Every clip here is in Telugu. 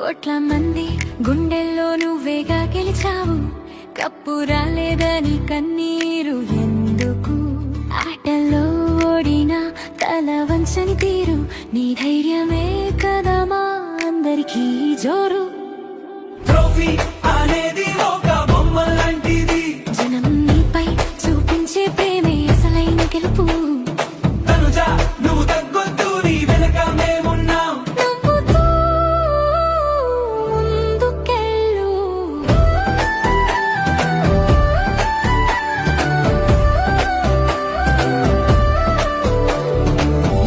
కోట్ల మంది గుండెల్లో నువ్వేగా గెలిచావు. కప్పు రాలేదని కన్నీరు ఎందుకు? ఆటల్లో ఓడినా తల వంచని తీరు, నీ ధైర్యమే కదా మా అందరికీ జోరు. ట్రోఫీ అనేది ఒక బొమ్మ లాంటిది, జనం నీపై చూపించే ప్రేమే అసలైన గెలుపు. తనుజా నువ్వు తగ్గొద్దు, నీ వెనక మేమున్నాం. నవ్వుతూ ముందుకెళ్ళు.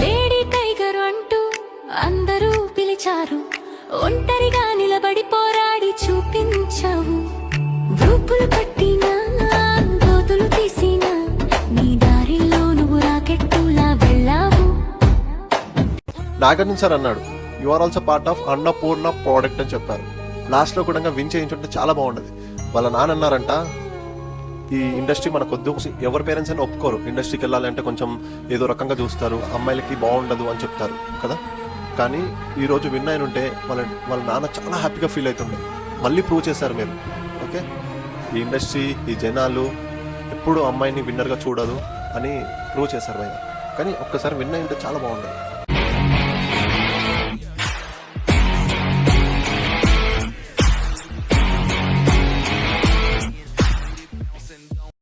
లేడీ టైగర్ అంటూ అందరూ పిలిచారు, ఒంటరిగా నిలబడి పోరాడి చూపించావు. రూపులు పట్టినా గోతులు తీసినా నీ దారిలో నువ్వు రాకెట్టులా వెళ్ళావు. నాగార్జున సార్ అన్నాడు, you are also part of Annapurna product అని చెప్పారు. లాస్ట్లో కూడా విన్ చేయించుంటే చాలా బాగుండదు. వాళ్ళ నాన్న అన్నారంట, ఈ ఇండస్ట్రీ మనకొద్దు, ఎవరి పేరెంట్స్ అయినా ఒప్పుకోరు, ఇండస్ట్రీకి వెళ్ళాలి అంటే కొంచెం ఏదో రకంగా చూస్తారు, అమ్మాయిలకి బాగుండదు అని చెప్తారు కదా. కానీ ఈరోజు విన్ అయిన ఉంటే వాళ్ళ నాన్న చాలా హ్యాపీగా ఫీల్ అవుతుండే. మళ్ళీ ప్రూవ్ చేశారు మీరు. ఓకే, ఈ ఇండస్ట్రీ, ఈ జనాలు ఎప్పుడు అమ్మాయిని విన్నర్గా చూడదు అని ప్రూవ్ చేశారు భయ్య. కానీ ఒక్కసారి విన్ అయి ఉంటే చాలా బాగుండదు.